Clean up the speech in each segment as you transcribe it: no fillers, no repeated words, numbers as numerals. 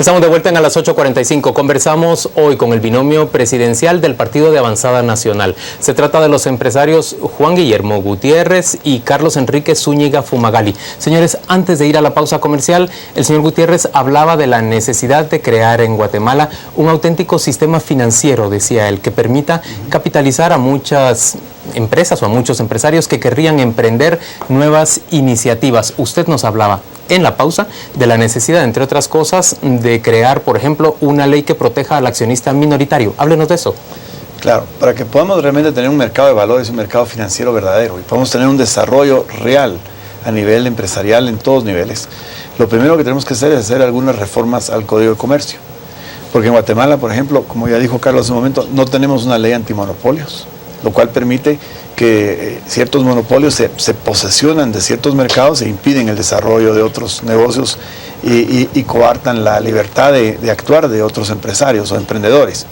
Estamos de vuelta en a las 8:45. Conversamos hoy con el binomio presidencial del Partido de Avanzada Nacional. Se trata de los empresarios Juan Guillermo Gutiérrez y Carlos Enrique Zúñiga Fumagalli. Señores, antes de ir a la pausa comercial, el señor Gutiérrez hablaba de la necesidad de crear en Guatemala un auténtico sistema financiero, decía él, que permita capitalizar a muchas empresas o a muchos empresarios que querrían emprender nuevas iniciativas. Usted nos hablaba en la pausa de la necesidad, entre otras cosas, de crear, por ejemplo, una ley que proteja al accionista minoritario. Háblenos de eso. Claro, para que podamos realmente tener un mercado de valores, un mercado financiero verdadero y podamos tener un desarrollo real a nivel empresarial en todos niveles, lo primero que tenemos que hacer es hacer algunas reformas al Código de Comercio. Porque en Guatemala, por ejemplo, como ya dijo Carlos hace un momento, no tenemos una ley antimonopolios, lo cual permite que ciertos monopolios se posesionan de ciertos mercados e impiden el desarrollo de otros negocios y coartan la libertad de actuar de otros empresarios o emprendedores.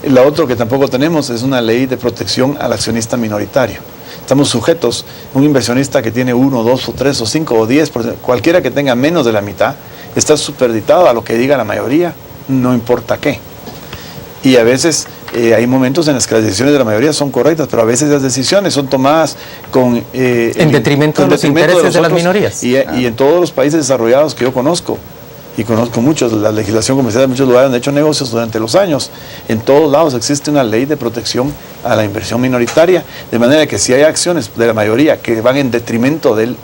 Lo otro que tampoco tenemos es una ley de protección al accionista minoritario. Estamos sujetos, un inversionista que tiene 1, 2 o 3 o 5 o 10%, cualquiera que tenga menos de la mitad, está superditado a lo que diga la mayoría, no importa qué. Y a veces hay momentos en los que las decisiones de la mayoría son correctas, pero a veces las decisiones son tomadas en detrimento de los intereses de las minorías. Y en todos los países desarrollados que yo conozco, y conozco muchos, la legislación comercial de muchos lugares donde he hecho negocios durante los años, en todos lados existe una ley de protección a la inversión minoritaria, de manera que si hay acciones de la mayoría que van en detrimento de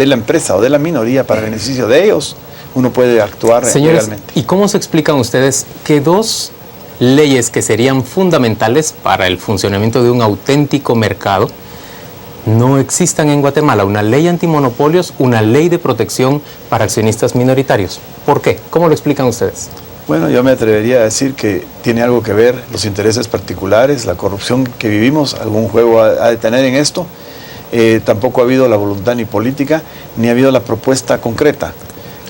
la empresa o de la minoría para beneficio de ellos, uno puede actuar legalmente. ¿Y cómo se explican ustedes que dos leyes que serían fundamentales para el funcionamiento de un auténtico mercado no existan en Guatemala? Una ley antimonopolios, una ley de protección para accionistas minoritarios. ¿Por qué? ¿Cómo lo explican ustedes? Bueno, yo me atrevería a decir que tiene algo que ver los intereses particulares, la corrupción que vivimos, algún juego ha de tener en esto. Tampoco ha habido la voluntad ni política, ni ha habido la propuesta concreta.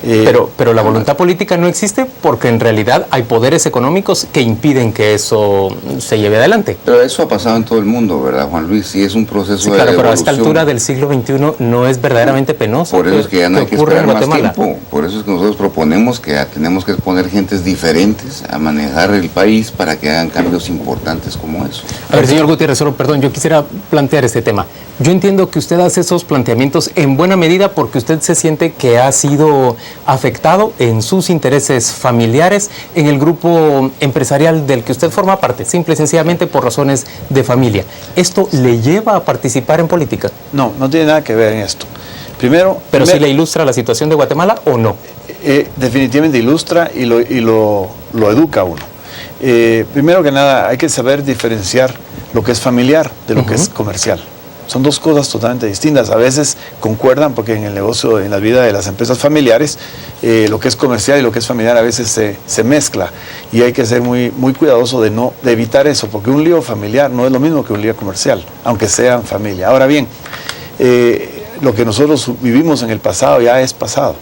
Pero la voluntad política no existe porque en realidad hay poderes económicos que impiden que eso se lleve adelante. Pero eso ha pasado en todo el mundo, ¿verdad, Juan Luis? Sí, es un proceso de claro, evolución. Pero a esta altura del siglo XXI no es verdaderamente penoso. Por eso es que ya no hay que esperar más tiempo. Por eso es que nosotros proponemos que tenemos que poner gentes diferentes a manejar el país para que hagan cambios importantes como eso. A ver, señor Gutiérrez, solo perdón, yo quisiera plantear este tema. Yo entiendo que usted hace esos planteamientos en buena medida porque usted se siente que ha sido afectado en sus intereses familiares, en el grupo empresarial del que usted forma parte, simple y sencillamente por razones de familia. ¿Esto le lleva a participar en política? No, no tiene nada que ver en esto. ¿Pero sí le ilustra la situación de Guatemala o no? Definitivamente ilustra y lo educa a uno. Primero que nada, hay que saber diferenciar lo que es familiar de lo que es comercial. Son dos cosas totalmente distintas. A veces concuerdan porque en el negocio, en la vida de las empresas familiares, lo que es comercial y lo que es familiar a veces se mezcla. Y hay que ser muy cuidadoso de evitar eso, porque un lío familiar no es lo mismo que un lío comercial, aunque sean familia. Ahora bien, lo que nosotros vivimos en el pasado ya es pasado.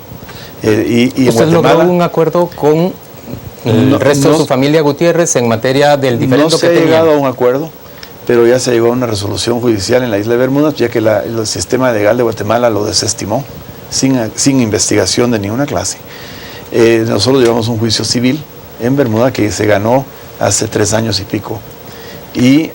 Y ¿Usted logró un acuerdo con el resto de su familia Gutiérrez en materia del diferendo que tenía? No se ha llegado a un acuerdo, pero ya se llegó a una resolución judicial en la isla de Bermudas, ya que el sistema legal de Guatemala lo desestimó, sin investigación de ninguna clase. Nosotros llevamos un juicio civil en Bermuda que se ganó hace 3 años y pico, y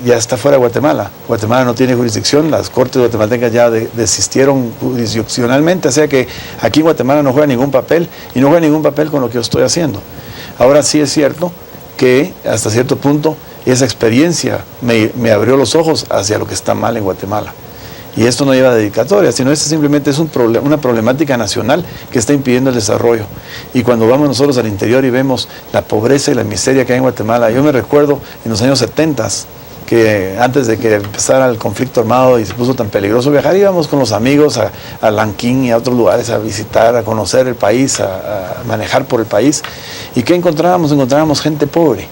ya está fuera de Guatemala. Guatemala no tiene jurisdicción, las cortes guatemaltecas ya desistieron jurisdiccionalmente, o sea que aquí en Guatemala no juega ningún papel, y no juega ningún papel con lo que yo estoy haciendo. Ahora sí es cierto que hasta cierto punto esa experiencia me abrió los ojos hacia lo que está mal en Guatemala. Y esto no lleva dedicatoria, sino esto simplemente es una problemática nacional que está impidiendo el desarrollo. Y cuando vamos nosotros al interior y vemos la pobreza y la miseria que hay en Guatemala, yo me recuerdo en los años 70, que antes de que empezara el conflicto armado y se puso tan peligroso viajar, íbamos con los amigos a Lanquín y a otros lugares a visitar, a conocer el país, a manejar por el país. ¿Y qué encontrábamos? Encontrábamos gente pobre.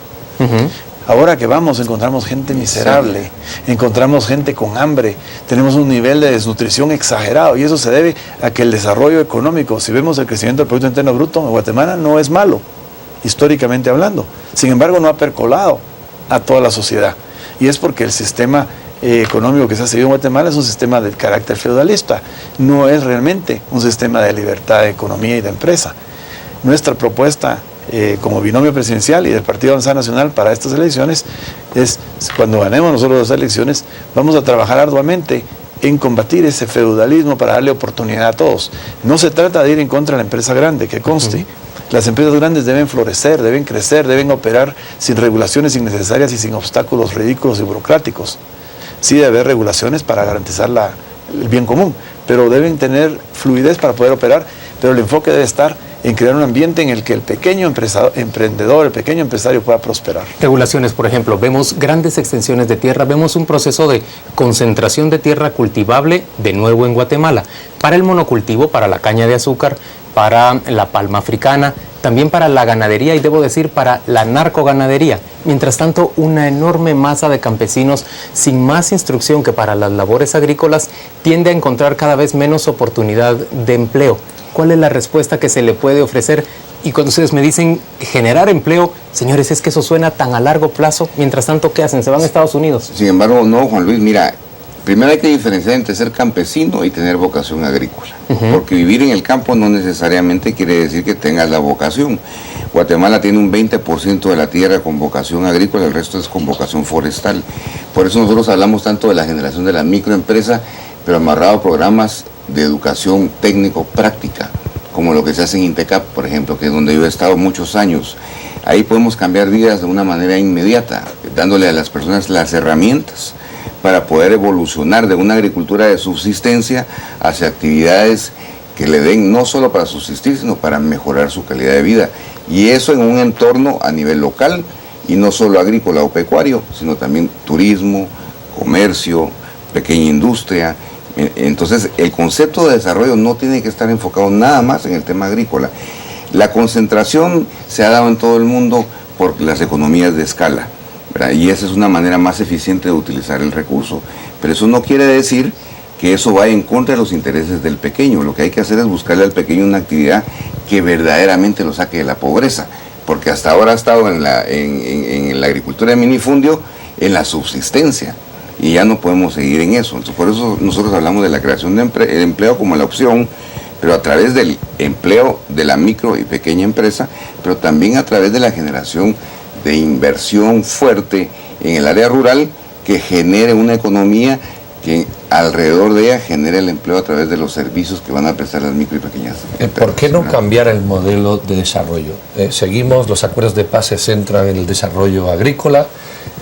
Ahora que vamos, encontramos gente miserable, encontramos gente con hambre, tenemos un nivel de desnutrición exagerado, y eso se debe a que el desarrollo económico, si vemos el crecimiento del Producto Interno Bruto en Guatemala, no es malo, históricamente hablando. Sin embargo, no ha percolado a toda la sociedad, y es porque el sistema económico que se ha seguido en Guatemala es un sistema de carácter feudalista, no es realmente un sistema de libertad de economía y de empresa. nuestra propuesta como binomio presidencial y del Partido Avanzada Nacional para estas elecciones es, cuando ganemos nosotros las elecciones, vamos a trabajar arduamente en combatir ese feudalismo para darle oportunidad a todos. No se trata de ir en contra de la empresa grande, que conste. Las empresas grandes deben florecer, deben crecer, deben operar sin regulaciones innecesarias y sin obstáculos ridículos y burocráticos. Sí debe haber regulaciones para garantizar el bien común, pero deben tener fluidez para poder operar, pero el enfoque debe estar en crear un ambiente en el que el pequeño emprendedor, el pequeño empresario pueda prosperar. Regulaciones, por ejemplo, vemos grandes extensiones de tierra, vemos un proceso de concentración de tierra cultivable de nuevo en Guatemala, para el monocultivo, para la caña de azúcar, para la palma africana, también para la ganadería y debo decir para la narcoganadería. Mientras tanto, una enorme masa de campesinos sin más instrucción que para las labores agrícolas tiende a encontrar cada vez menos oportunidad de empleo. ¿Cuál es la respuesta que se le puede ofrecer? Y cuando ustedes me dicen generar empleo, señores, es que eso suena tan a largo plazo. Mientras tanto, ¿qué hacen? ¿Se van a Estados Unidos? Sin embargo, no, Juan Luis, mira, primero hay que diferenciar entre ser campesino y tener vocación agrícola. Porque vivir en el campo no necesariamente quiere decir que tengas la vocación. Guatemala tiene un 20% de la tierra con vocación agrícola, el resto es con vocación forestal. Por eso nosotros hablamos tanto de la generación de la microempresa, pero amarrado a programas de educación técnico-práctica, como lo que se hace en INTECAP, por ejemplo, que es donde yo he estado muchos años. Ahí podemos cambiar vidas de una manera inmediata, dándole a las personas las herramientas para poder evolucionar de una agricultura de subsistencia hacia actividades que le den no solo para subsistir, sino para mejorar su calidad de vida. Y eso en un entorno a nivel local, y no solo agrícola o pecuario, sino también turismo, comercio, pequeña industria. Entonces, el concepto de desarrollo no tiene que estar enfocado nada más en el tema agrícola. La concentración se ha dado en todo el mundo por las economías de escala, ¿verdad? Y esa es una manera más eficiente de utilizar el recurso. Pero eso no quiere decir que eso vaya en contra de los intereses del pequeño. Lo que hay que hacer es buscarle al pequeño una actividad que verdaderamente lo saque de la pobreza. Porque hasta ahora ha estado en la agricultura de minifundio, en la subsistencia. Y ya no podemos seguir en eso. Entonces, por eso nosotros hablamos de la creación de empleo como la opción, pero a través del empleo de la micro y pequeña empresa, pero también a través de la generación de inversión fuerte en el área rural que genere una economía que alrededor de ella genere el empleo a través de los servicios que van a prestar las micro y pequeñas empresas. ¿Por qué no cambiar el modelo de desarrollo? Seguimos, los acuerdos de paz se centran en el desarrollo agrícola,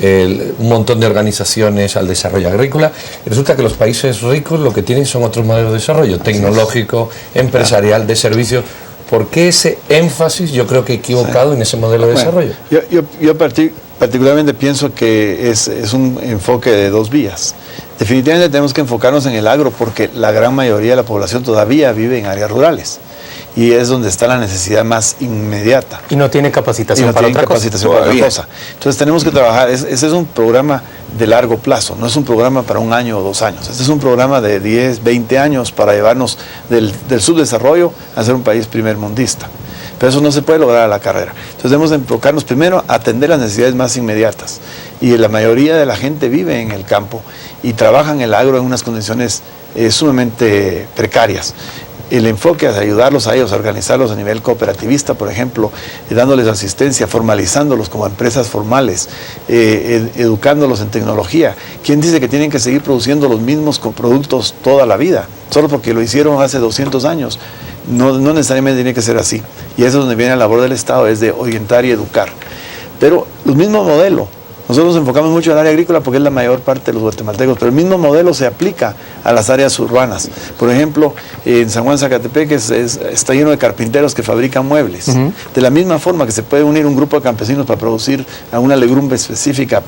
un montón de organizaciones al desarrollo agrícola. Resulta que los países ricos lo que tienen son otros modelos de desarrollo, tecnológico, empresarial, de servicios. ¿Por qué ese énfasis, yo creo que equivocado, en ese modelo de desarrollo? Yo particularmente pienso que es un enfoque de dos vías. Definitivamente tenemos que enfocarnos en el agro porque la gran mayoría de la población todavía vive en áreas rurales y es donde está la necesidad más inmediata. Y no tiene capacitación para otra cosa. Entonces tenemos que trabajar, ese es un programa de largo plazo, no es un programa para 1 año o 2 años. Este es un programa de 10, 20 años para llevarnos del subdesarrollo a ser un país primermundista. Pero eso no se puede lograr a la carrera. Entonces debemos enfocarnos primero a atender las necesidades más inmediatas. Y la mayoría de la gente vive en el campo y trabaja en el agro en unas condiciones sumamente precarias. El enfoque es ayudarlos a ellos, a organizarlos a nivel cooperativista, por ejemplo, dándoles asistencia, formalizándolos como empresas formales, educándolos en tecnología. ¿Quién dice que tienen que seguir produciendo los mismos productos toda la vida? Solo porque lo hicieron hace 200 años. No necesariamente tiene que ser así. Y eso es donde viene la labor del Estado, es de orientar y educar. Pero el mismo modelo, nosotros nos enfocamos mucho en el área agrícola porque es la mayor parte de los guatemaltecos, pero el mismo modelo se aplica a las áreas urbanas. Por ejemplo, en San Juan Zacatepec está lleno de carpinteros que fabrican muebles. De la misma forma que se puede unir un grupo de campesinos para producir una legumbre específica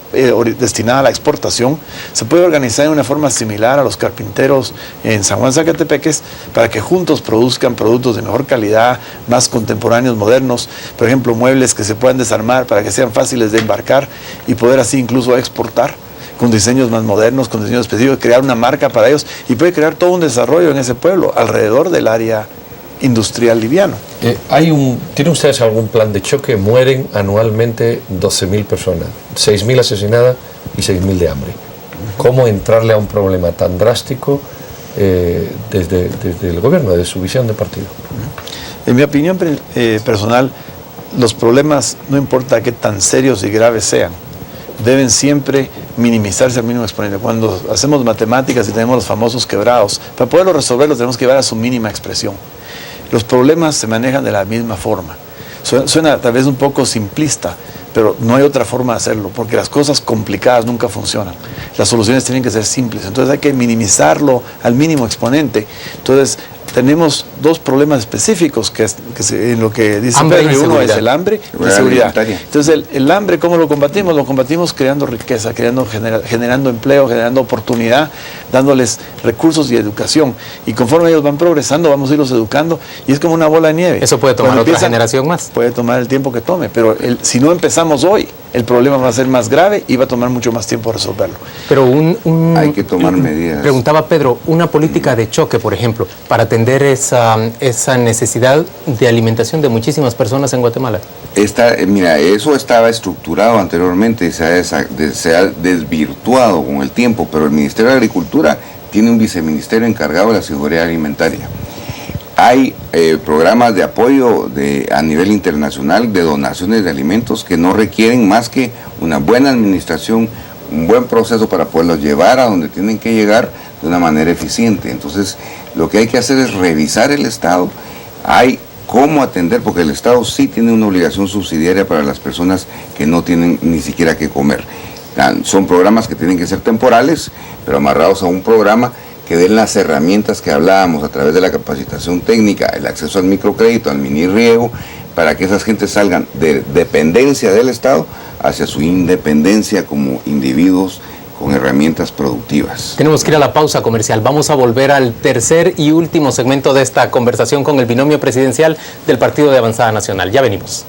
destinada a la exportación, se puede organizar de una forma similar a los carpinteros en San Juan Zacatepec para que juntos produzcan productos de mejor calidad, más contemporáneos, modernos. Por ejemplo, muebles que se puedan desarmar para que sean fáciles de embarcar y poder así incluso exportar con diseños más modernos, con diseños específicos, crear una marca para ellos y puede crear todo un desarrollo en ese pueblo alrededor del área industrial liviano. ¿Tienen ustedes algún plan de choque? Mueren anualmente 12.000 personas, 6.000 asesinadas y 6.000 de hambre. ¿Cómo entrarle a un problema tan drástico desde el gobierno, desde su visión de partido? En mi opinión personal, los problemas, no importa qué tan serios y graves sean, deben siempre minimizarse al mínimo exponente. Cuando hacemos matemáticas y tenemos los famosos quebrados, para poderlos resolver los tenemos que llevar a su mínima expresión. Los problemas se manejan de la misma forma. Suena tal vez un poco simplista, pero no hay otra forma de hacerlo, porque las cosas complicadas nunca funcionan. Las soluciones tienen que ser simples, entonces hay que minimizarlo al mínimo exponente. Entonces tenemos dos problemas específicos en lo que dice Pedro. Uno es el hambre y la seguridad. Entonces el hambre, ¿cómo lo combatimos? Lo combatimos creando riqueza, generando empleo, generando oportunidad, dándoles recursos y educación. Y conforme ellos van progresando, vamos a irlos educando, y es como una bola de nieve. Eso puede tomar otra generación más. Puede tomar el tiempo que tome, pero si no empezamos hoy, el problema va a ser más grave y va a tomar mucho más tiempo resolverlo. Pero hay que tomar medidas. Preguntaba Pedro, una política de choque, por ejemplo, para atender esa necesidad de alimentación de muchísimas personas en Guatemala. Mira, eso estaba estructurado anteriormente, se ha desvirtuado con el tiempo, pero el Ministerio de Agricultura tiene un viceministerio encargado de la seguridad alimentaria. Hay programas de apoyo a nivel internacional de donaciones de alimentos que no requieren más que una buena administración, un buen proceso para poderlos llevar a donde tienen que llegar de una manera eficiente. Entonces, lo que hay que hacer es revisar el Estado, hay cómo atender, porque el Estado sí tiene una obligación subsidiaria para las personas que no tienen ni siquiera que comer. Son programas que tienen que ser temporales, pero amarrados a un programa que den las herramientas que hablábamos a través de la capacitación técnica, el acceso al microcrédito, al mini riego, para que esas gentes salgan de dependencia del Estado hacia su independencia como individuos con herramientas productivas. Tenemos que ir a la pausa comercial. Vamos a volver al tercer y último segmento de esta conversación con el binomio presidencial del Partido de Avanzada Nacional. Ya venimos.